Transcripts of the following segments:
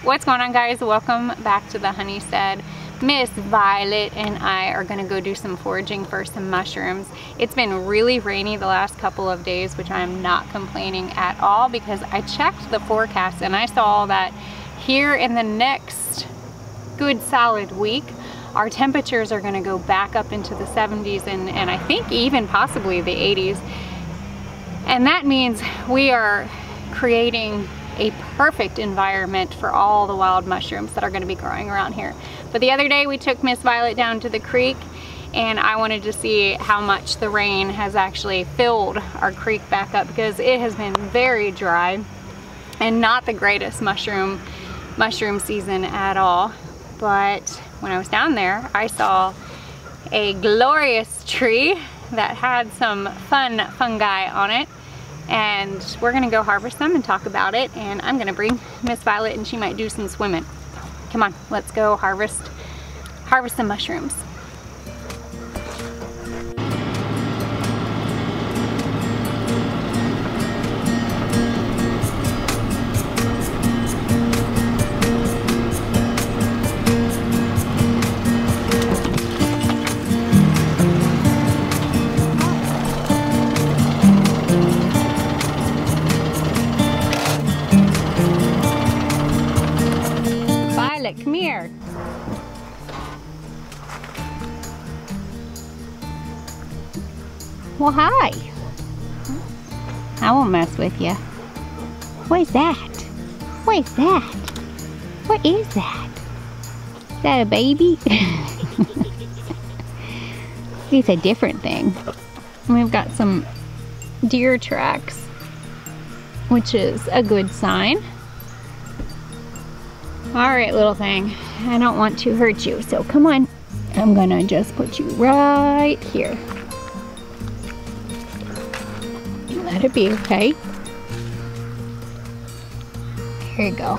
What's going on, guys? Welcome back to the Honeystead. Miss Violet and I are gonna go do some foraging for some mushrooms. It's been really rainy the last couple of days, which I'm not complaining at all because I checked the forecast and I saw that here in the next good solid week, our temperatures are gonna go back up into the 70s and I think even possibly the 80s. And that means we are creating a perfect environment for all the wild mushrooms that are going to be growing around here. But the other day we took Miss Violet down to the creek and I wanted to see how much the rain has actually filled our creek back up because it has been very dry and not the greatest mushroom season at all. But when I was down there, I saw a glorious tree that had some fun fungi on it. And we're gonna go harvest them and talk about it, and I'm gonna bring Miss Violet and she might do some swimming. Come on, let's go harvest some mushrooms. Come here. Well, hi. I won't mess with you. What is that? What is that? What is that? Is that a baby? It's a different thing. We've got some deer tracks, which is a good sign. Alright, little thing, I don't want to hurt you, so come on. I'm gonna just put you right here. Let it be, okay? Here you go.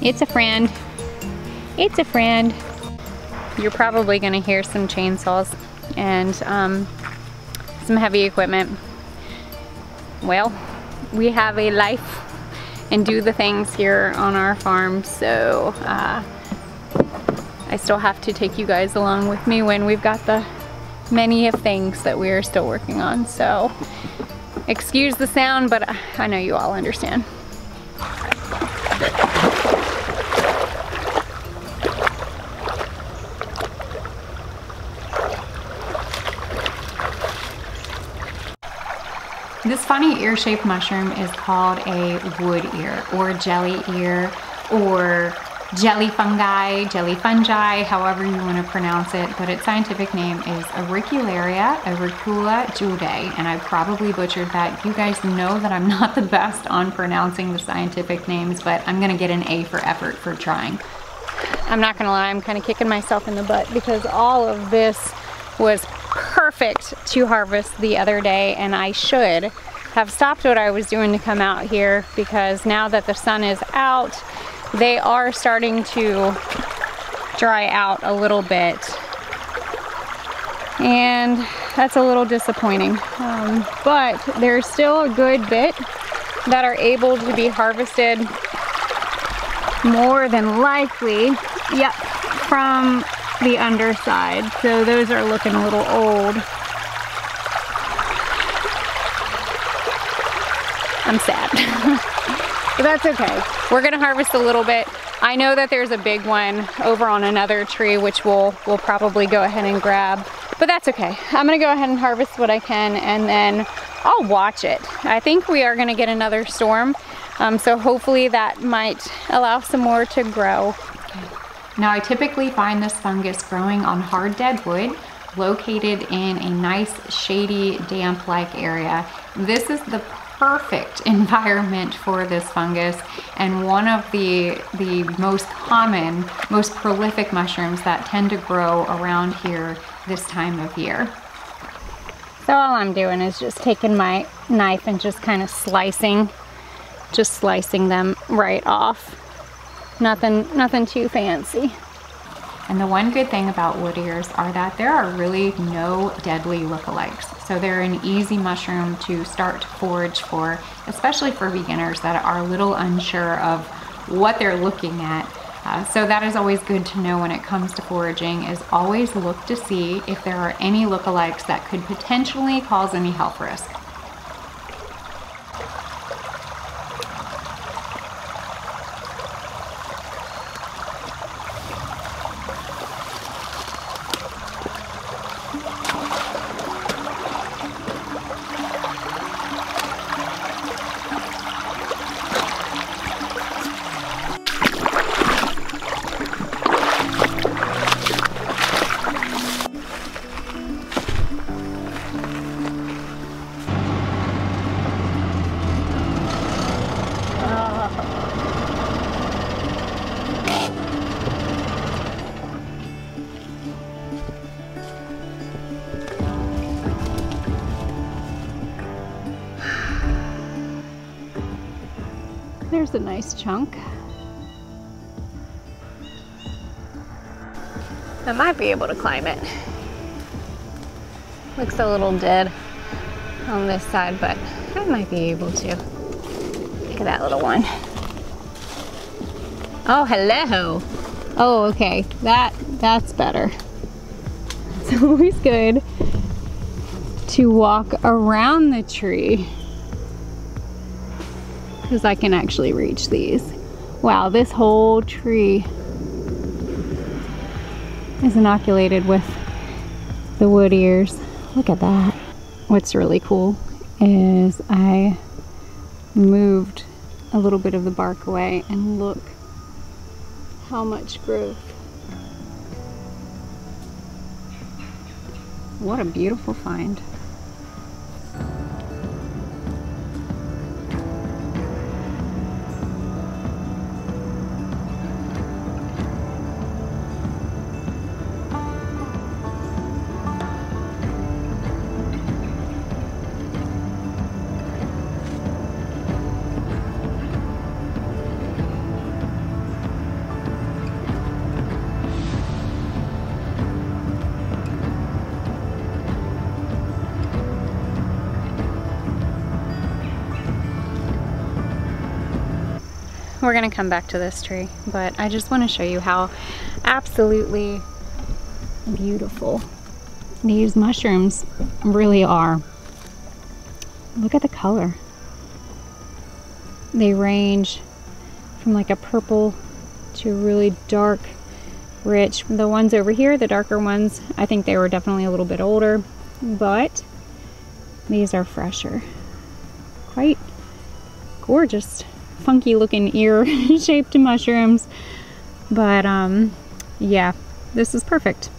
It's a friend. It's a friend. You're probably gonna hear some chainsaws and some heavy equipment. Well, we have a life and do the things here on our farm, so I still have to take you guys along with me when we've got the many of things that we are still working on. So excuse the sound, but I know you all understand. This funny ear-shaped mushroom is called a wood ear or jelly ear or jelly fungi, however you want to pronounce it, but its scientific name is Auricularia, auricula-judae, and I probably butchered that. You guys know that I'm not the best on pronouncing the scientific names, but I'm gonna get an A for effort for trying. I'm not gonna lie, I'm kind of kicking myself in the butt because all of this was perfect to harvest the other day, and I should have stopped what I was doing to come out here because now that the sun is out, they are starting to dry out a little bit, and that's a little disappointing. But there's still a good bit that are able to be harvested, more than likely, yep, from the underside. So those are looking a little old. I'm sad. But that's okay. We're gonna harvest a little bit. I know that there's a big one over on another tree, which we'll probably go ahead and grab, but that's okay. I'm gonna go ahead and harvest what I can and then I'll watch it. I think we are gonna get another storm, so hopefully that might allow some more to grow. Now, I typically find this fungus growing on hard dead wood located in a nice shady damp-like area. This is the perfect environment for this fungus and one of the most common, most prolific mushrooms that tend to grow around here this time of year. So all I'm doing is just taking my knife and just kind of slicing them right off. Nothing too fancy. And the one good thing about wood ears are that there are really no deadly lookalikes. So they're an easy mushroom to start to forage for, especially for beginners that are a little unsure of what they're looking at. So that is always good to know when it comes to foraging, is always look to see if there are any lookalikes that could potentially cause any health risk. There's a nice chunk. I might be able to climb it. Looks a little dead on this side, but I might be able to. Look at that little one. Oh, hello. Oh, okay. That's better. It's always good to walk around the tree, because I can actually reach these. Wow, this whole tree is inoculated with the wood ears. Look at that. What's really cool is I moved a little bit of the bark away, and look how much growth. What a beautiful find. We're gonna come back to this tree, but I just want to show you how absolutely beautiful these mushrooms really are. Look at the color. They range from like a purple to a really dark, rich. The ones over here, the darker ones, I think they were definitely a little bit older, but these are fresher. Quite gorgeous. Funky looking ear shaped mushrooms, but yeah, this is perfect.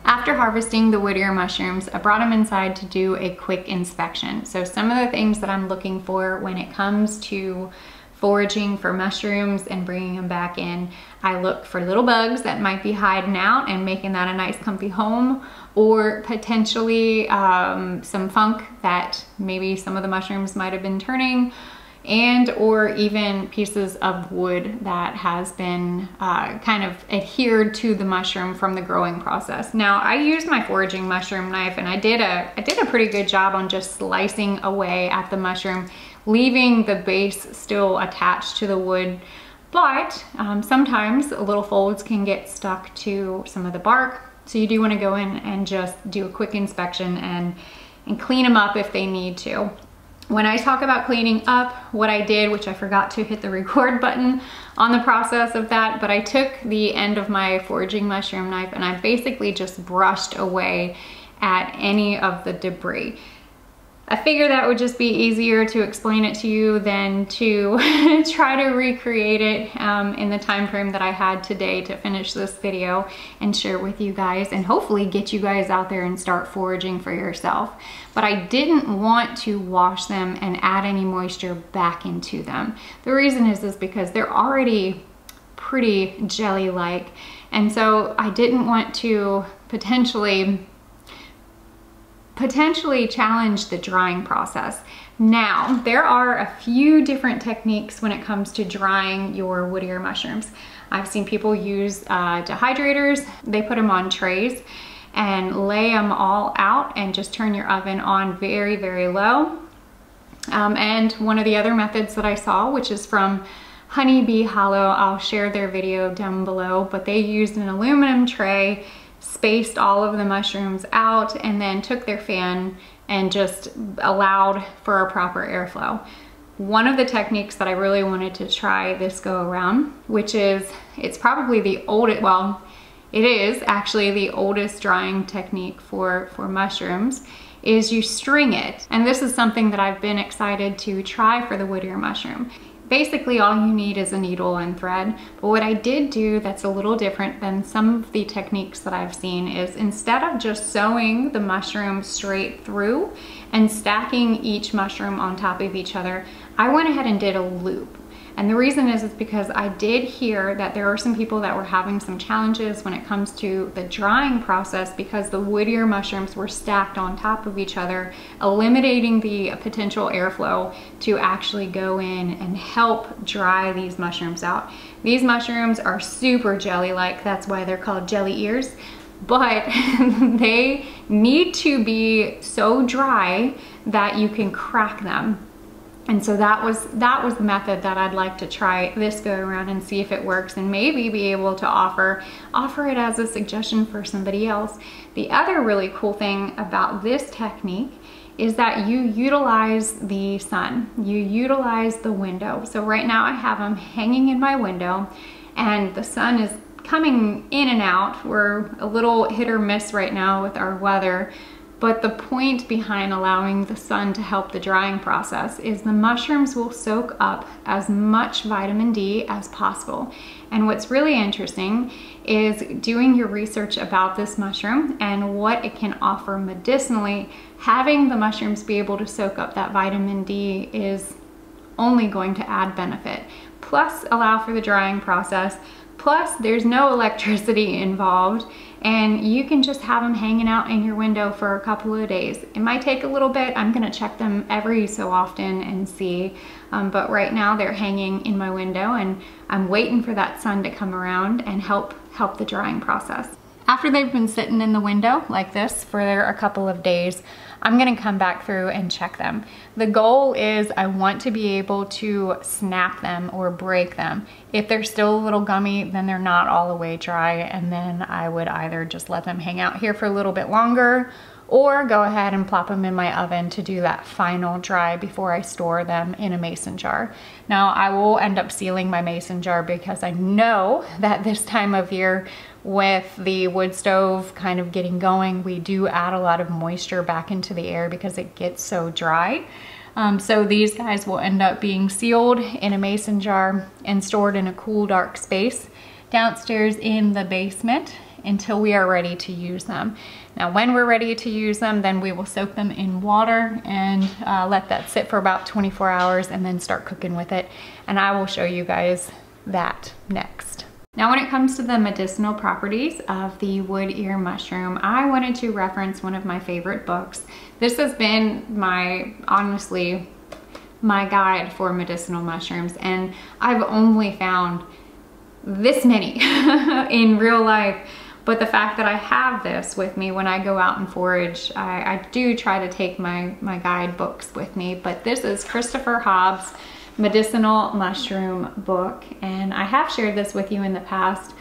After harvesting the wood ear mushrooms, I brought them inside to do a quick inspection. So some of the things that I'm looking for when it comes to foraging for mushrooms and bringing them back in, I look for little bugs that might be hiding out and making that a nice comfy home, or potentially some funk that maybe some of the mushrooms might have been turning, and or even pieces of wood that has been kind of adhered to the mushroom from the growing process. Now, I used my foraging mushroom knife, and I did a pretty good job on just slicing away at the mushroom, leaving the base still attached to the wood. But sometimes little folds can get stuck to some of the bark, so you do want to go in and just do a quick inspection and clean them up if they need to. When I talk about cleaning up, what I did, which I forgot to hit the record button on the process of that, but I took the end of my foraging mushroom knife and I basically just brushed away at any of the debris. I figured that would just be easier to explain it to you than to try to recreate it in the time frame that I had today to finish this video and share with you guys, and hopefully get you guys out there and start foraging for yourself. But I didn't want to wash them and add any moisture back into them. The reason is because they're already pretty jelly-like, and so I didn't want to potentially potentially challenge the drying process. Now, there are a few different techniques when it comes to drying your wood ear mushrooms. I've seen people use dehydrators. They put them on trays and lay them all out and just turn your oven on very, very low. And one of the other methods that I saw, which is from Honeybee Hollow, I'll share their video down below, but they used an aluminum tray, spaced all of the mushrooms out, and then took their fan and just allowed for a proper airflow. One of the techniques that I really wanted to try this go around, which is, it's probably the oldest, well, it is actually the oldest drying technique for mushrooms, is you string it. And this is something that I've been excited to try for the wood ear mushroom. Basically, all you need is a needle and thread. But what I did do that's a little different than some of the techniques that I've seen is, instead of just sewing the mushroom straight through and stacking each mushroom on top of each other, I went ahead and did a loop. And the reason is because I did hear that there are some people that were having some challenges when it comes to the drying process because the wood ear mushrooms were stacked on top of each other, eliminating the potential airflow to actually go in and help dry these mushrooms out. These mushrooms are super jelly-like, that's why they're called jelly ears, but they need to be so dry that you can crack them. And so that was the method that I'd like to try this go around and see if it works, and maybe be able to offer it as a suggestion for somebody else. The other really cool thing about this technique is that you utilize the sun, you utilize the window. So right now I have them hanging in my window and the sun is coming in and out. We're a little hit or miss right now with our weather. But the point behind allowing the sun to help the drying process is the mushrooms will soak up as much vitamin D as possible. And what's really interesting is doing your research about this mushroom and what it can offer medicinally. Having the mushrooms be able to soak up that vitamin D is only going to add benefit. Plus allow for the drying process. Plus there's no electricity involved. And you can just have them hanging out in your window for a couple of days. It might take a little bit. I'm gonna check them every so often and see. But right now they're hanging in my window and I'm waiting for that sun to come around and help the drying process. After they've been sitting in the window like this for a couple of days, I'm gonna come back through and check them. The goal is I want to be able to snap them or break them. If they're still a little gummy, then they're not all the way dry, and then I would either just let them hang out here for a little bit longer or go ahead and plop them in my oven to do that final dry before I store them in a mason jar. Now I will end up sealing my mason jar because I know that this time of year with the wood stove kind of getting going, we do add a lot of moisture back into the air because it gets so dry. So these guys will end up being sealed in a mason jar and stored in a cool, dark space downstairs in the basement until we are ready to use them. Now, when we're ready to use them, then we will soak them in water and let that sit for about 24 hours and then start cooking with it. And I will show you guys that next. Now, when it comes to the medicinal properties of the wood ear mushroom, I wanted to reference one of my favorite books. This has been honestly, my guide for medicinal mushrooms, and I've only found this many in real life. But the fact that I have this with me when I go out and forage, I do try to take my guide books with me. But this is Christopher Hobbs' Medicinal Mushroom book, and I have shared this with you in the past,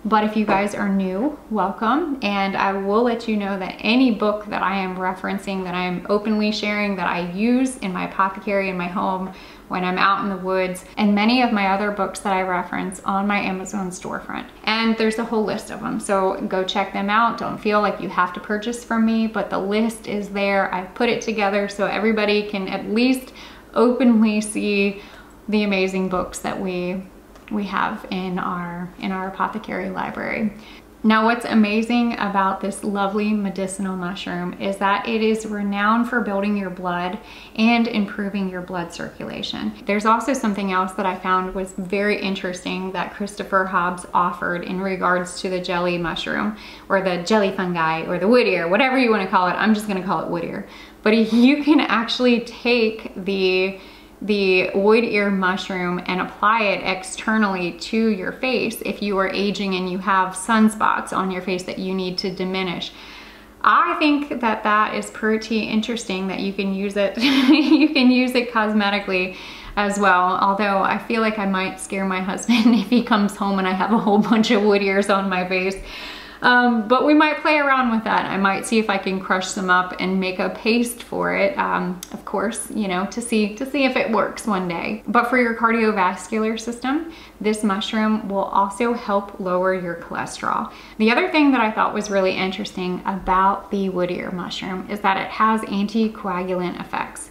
but if you guys are new, welcome. And I will let you know that any book that I am referencing, that I am openly sharing, that I use in my apothecary in my home when I'm out in the woods, and many of my other books that I reference on my Amazon storefront. And there's a whole list of them, so go check them out. Don't feel like you have to purchase from me, but the list is there. I put it together so everybody can at least openly see the amazing books that we have in our apothecary library. Now, what's amazing about this lovely medicinal mushroom is that it is renowned for building your blood and improving your blood circulation. There's also something else that I found was very interesting that Christopher Hobbs offered in regards to the jelly mushroom, or the jelly fungi, or the wood ear, whatever you want to call it. I'm just going to call it wood ear. But you can actually take the wood ear mushroom and apply it externally to your face if you are aging and you have sunspots on your face that you need to diminish. I think that that is pretty interesting that you can use it. You can use it cosmetically as well, although I feel like I might scare my husband if he comes home and I have a whole bunch of wood ears on my face. But we might play around with that. I might see if I can crush some up and make a paste for it, of course, you know, to see if it works one day. But for your cardiovascular system, this mushroom will also help lower your cholesterol. The other thing that I thought was really interesting about the wood ear mushroom is that it has anticoagulant effects,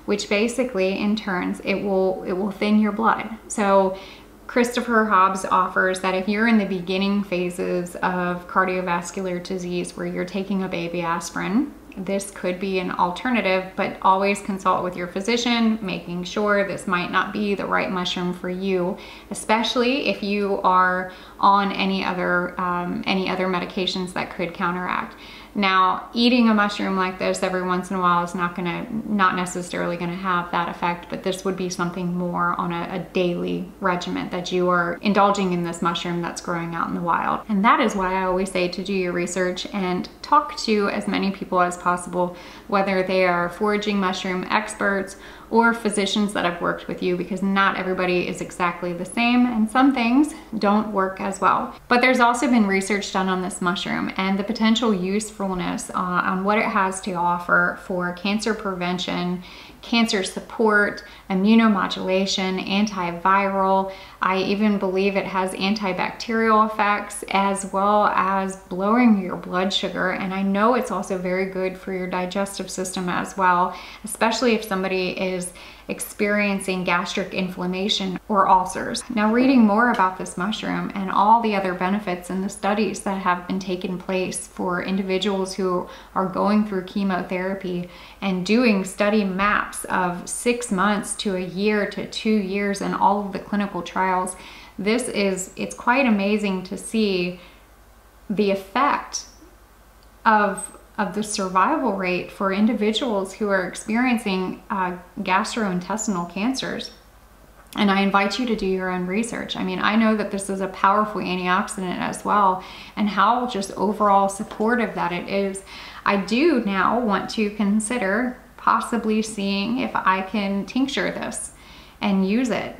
which basically in turns it will thin your blood. So Christopher Hobbs offers that if you're in the beginning phases of cardiovascular disease where you're taking a baby aspirin, this could be an alternative, but always consult with your physician, making sure this might not be the right mushroom for you, especially if you are on any other medications that could counteract. Now, eating a mushroom like this every once in a while is not necessarily gonna have that effect, but this would be something more on a daily regimen that you are indulging in this mushroom that's growing out in the wild. And that is why I always say to do your research and talk to as many people as possible, whether they are foraging mushroom experts or physicians that have worked with you, because not everybody is exactly the same and some things don't work as well. But there's also been research done on this mushroom and the potential usefulness on what it has to offer for cancer prevention, cancer support, immunomodulation, antiviral. I even believe it has antibacterial effects as well as lowering your blood sugar. And I know it's also very good for your digestive system as well, especially if somebody is experiencing gastric inflammation or ulcers. Now, reading more about this mushroom and all the other benefits and the studies that have been taking place for individuals who are going through chemotherapy and doing study maps of 6 months to a year to 2 years and all of the clinical trials, it's quite amazing to see the effect of the survival rate for individuals who are experiencing gastrointestinal cancers. And I invite you to do your own research. I mean, I know that this is a powerful antioxidant as well, and how just overall supportive that it is. I do now want to consider possibly seeing if I can tincture this and use it.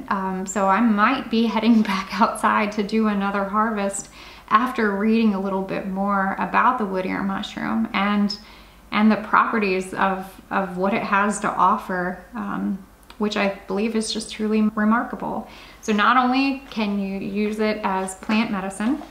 So I might be heading back outside to do another harvest after reading a little bit more about the wood ear mushroom and the properties of what it has to offer, which I believe is just truly remarkable. So not only can you use it as plant medicine,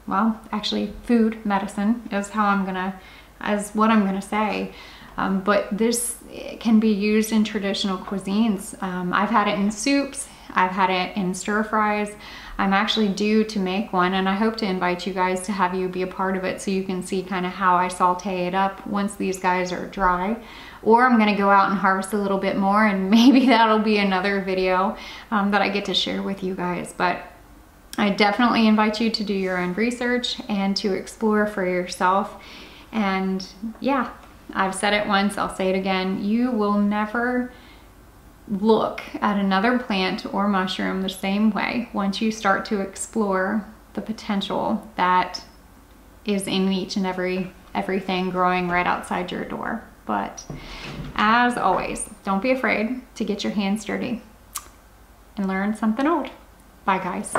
well, actually food medicine is what I'm gonna say, but this can be used in traditional cuisines. I've had it in soups, I've had it in stir fries. I'm actually due to make one, and I hope to invite you guys to have you be a part of it so you can see kind of how I saute it up once these guys are dry. Or I'm gonna go out and harvest a little bit more, and maybe that'll be another video that I get to share with you guys. But I definitely invite you to do your own research and to explore for yourself. And yeah, I've said it once, I'll say it again, you will never look at another plant or mushroom the same way once you start to explore the potential that is in each and everything growing right outside your door. But as always, don't be afraid to get your hands dirty and learn something old. Bye guys.